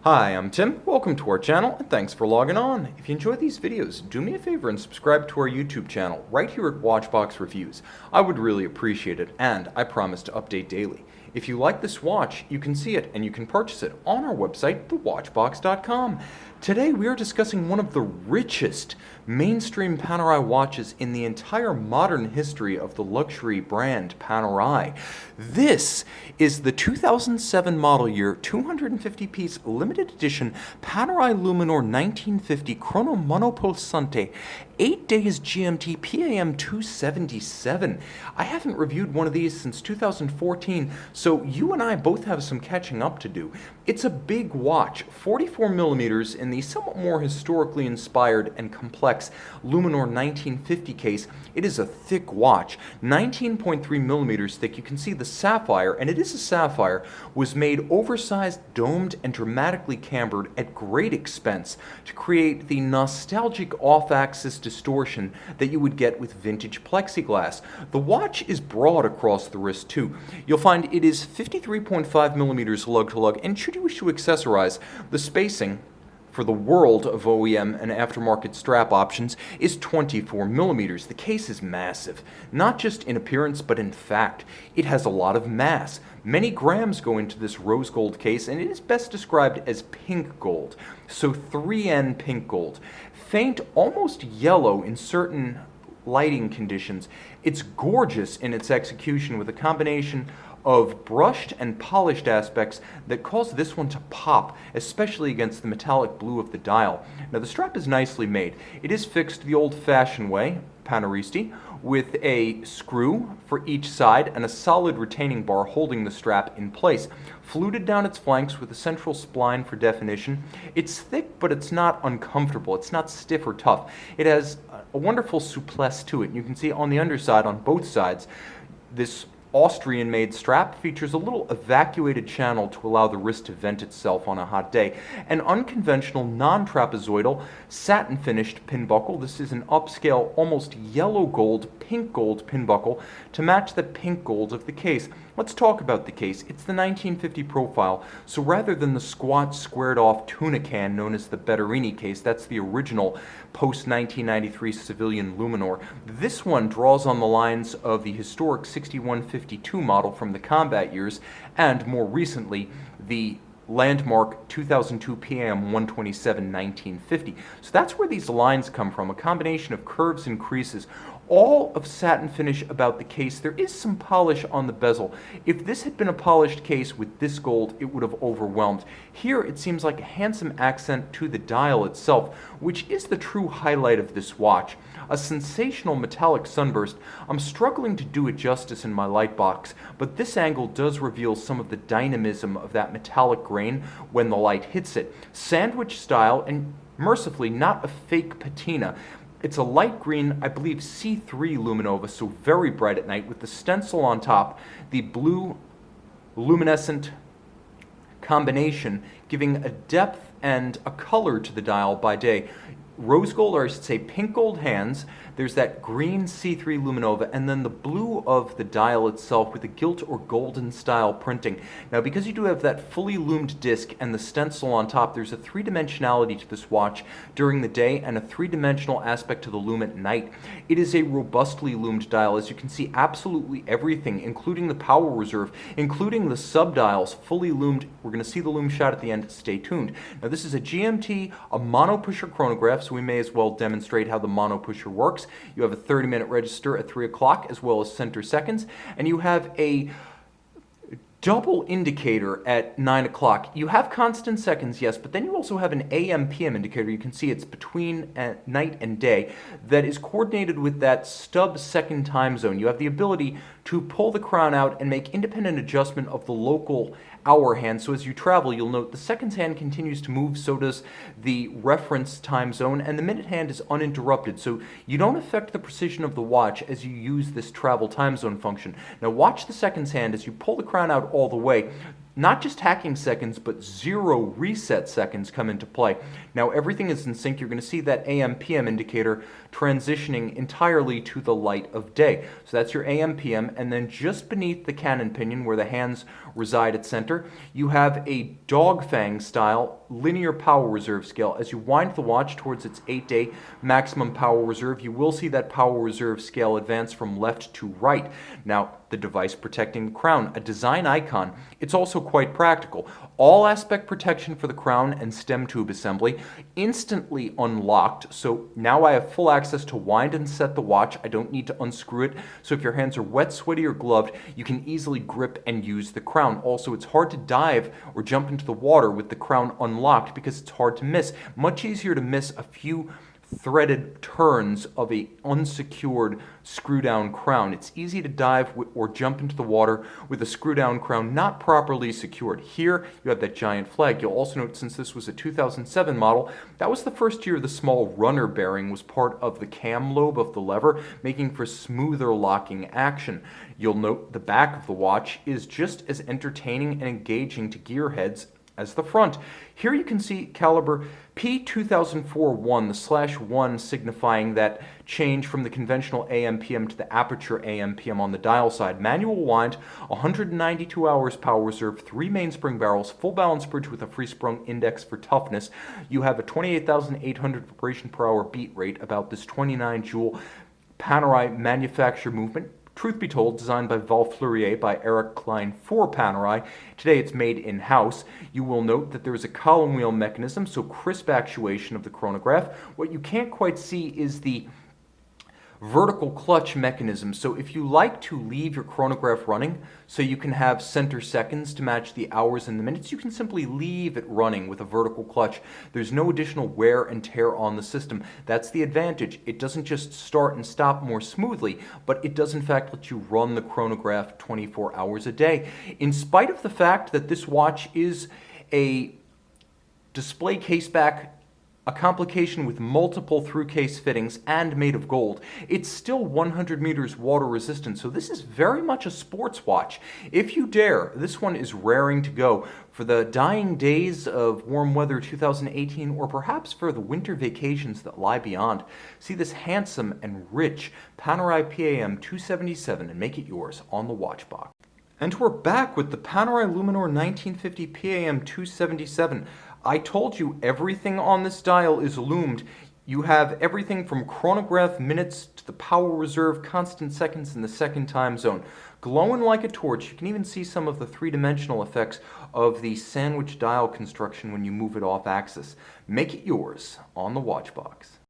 Hi, I'm Tim. Welcome to our channel and thanks for logging on. If you enjoy these videos, do me a favor and subscribe to our YouTube channel right here at Watchbox Reviews. I would really appreciate it, and I promise to update daily. If you like this watch, you can see it and you can purchase it on our website, thewatchbox.com. Today we are discussing one of the richest mainstream Panerai watches in the entire modern history of the luxury brand Panerai. This is the 2007 model year 250-piece limited edition Panerai Luminor 1950 Chronograph Monopulsante 8 Days GMT PAM00277. I haven't reviewed one of these since 2014, so you and I both have some catching up to do. It's a big watch, 44 millimeters in the somewhat more historically inspired and complex Luminor 1950 case. It is a thick watch, 19.3 millimeters thick. You can see the sapphire, and it is a sapphire, was made oversized, domed, and dramatically cambered at great expense to create the nostalgic off-axis distortion that you would get with vintage plexiglass. The watch is broad across the wrist too. You'll find it is 53.5 millimeters lug-to-lug, and should you wish to accessorize, the spacing for the world of OEM and aftermarket strap options is 24 millimeters. The case is massive, not just in appearance but in fact. It has a lot of mass. Many grams go into this rose gold case, and it is best described as pink gold. So 3N pink gold. Faint, almost yellow in certain lighting conditions. It's gorgeous in its execution with a combination of brushed and polished aspects that cause this one to pop, especially against the metallic blue of the dial. Now the strap is nicely made. It is fixed the old-fashioned way, Paneristi, with a screw for each side and a solid retaining bar holding the strap in place. Fluted down its flanks with a central spline for definition. It's thick, but it's not uncomfortable. It's not stiff or tough. It has a wonderful souplesse to it. And you can see on the underside, on both sides, this Austrian-made strap features a little evacuated channel to allow the wrist to vent itself on a hot day. An unconventional, non-trapezoidal, satin-finished pin buckle. This is an upscale, almost yellow gold, pink gold pin buckle to match the pink gold of the case. Let's talk about the case. It's the 1950 profile, so rather than the squat, squared-off tuna can known as the Betterini case, that's the original post-1993 civilian Luminor, this one draws on the lines of the historic 6152 model from the combat years, and more recently, the landmark 2002 PAM00277 1950. So that's where these lines come from, a combination of curves and creases, all of satin finish about the case. There is some polish on the bezel. If this had been a polished case with this gold, it would have overwhelmed. Here it seems like a handsome accent to the dial itself, which is the true highlight of this watch. A sensational metallic sunburst. I'm struggling to do it justice in my light box, but this angle does reveal some of the dynamism of that metallic grain when the light hits it. Sandwich style, and mercifully not a fake patina. It's a light green, I believe C3 Luminova, so very bright at night, with the stencil on top, the blue luminescent combination giving a depth and a color to the dial by day. Rose gold, or I should say pink gold hands, there's that green C3 Luminova, and then the blue of the dial itself with the gilt or golden style printing. Now because you do have that fully loomed disc and the stencil on top, there's a three-dimensionality to this watch during the day and a three-dimensional aspect to the lume at night. It is a robustly loomed dial. As you can see, absolutely everything, including the power reserve, including the sub-dials, fully loomed. We're going to see the lume shot at the end. Stay tuned. Now this is a GMT, a mono-pusher chronograph, so we may as well demonstrate how the mono-pusher works. You have a 30-minute register at 3 o'clock as well as center seconds, and you have a double indicator at 9 o'clock. You have constant seconds, yes, but then you also have an AM-PM indicator. You can see it's between night and day that is coordinated with that stub second time zone. You have the ability to pull the crown out and make independent adjustment of the local hour hand. So as you travel, you'll note the seconds hand continues to move, so does the reference time zone, and the minute hand is uninterrupted. So you don't affect the precision of the watch as you use this travel time zone function. Now watch the seconds hand as you pull the crown out all the way. not just hacking seconds, but 0 reset seconds come into play. Now everything is in sync. You're going to see that AM/PM indicator transitioning entirely to the light of day. So that's your AM/PM, and then just beneath the cannon pinion where the hands reside at center, you have a dog fang style linear power reserve scale. As you wind the watch towards its 8-day maximum power reserve, you will see that power reserve scale advance from left to right. Now, the device protecting the crown, a design icon. It's also quite practical. All aspect protection for the crown and stem tube assembly, instantly unlocked, so now I have full access to wind and set the watch. I don't need to unscrew it, so if your hands are wet, sweaty, or gloved, you can easily grip and use the crown. Also, it's hard to dive or jump into the water with the crown unlocked because it's hard to miss. Much easier to miss a few threaded turns of a unsecured screw-down crown. It's easy to dive or jump into the water with a screw-down crown not properly secured. Here you have that giant flag. You'll also note, since this was a 2007 model, that was the first year the small runner bearing was part of the cam lobe of the lever, making for smoother locking action. You'll note the back of the watch is just as entertaining and engaging to gearheads as the front. Here you can see caliber P2004-1, the /1 signifying that change from the conventional AM/PM to the aperture AM/PM on the dial side. Manual wind, 192 hours power reserve, 3 mainspring barrels, full balance bridge with a free-sprung index for toughness. You have a 28,800 vibration per hour beat rate, about this 29 joule Panerai manufacture movement. Truth be told, designed by Val Fleurier by Eric Klein for Panerai. Today it's made in-house. You will note that there is a column wheel mechanism, so crisp actuation of the chronograph. What you can't quite see is the vertical clutch mechanism. So if you like to leave your chronograph running so you can have center seconds to match the hours and the minutes, you can simply leave it running with a vertical clutch. There's no additional wear and tear on the system. That's the advantage. It doesn't just start and stop more smoothly, but it does in fact let you run the chronograph 24 hours a day. In spite of the fact that this watch is a display caseback, a complication with multiple through-case fittings and made of gold, it's still 100 meters water resistant, so this is very much a sports watch. If you dare, this one is raring to go for the dying days of warm weather 2018, or perhaps for the winter vacations that lie beyond. See this handsome and rich Panerai PAM277 and make it yours on the watch box. And we're back with the Panerai Luminor 1950 PAM277. I told you everything on this dial is loomed. You have everything from chronograph minutes to the power reserve constant seconds in the second time zone. Glowing like a torch. You can even see some of the three-dimensional effects of the sandwich dial construction when you move it off axis. Make it yours on the watch box.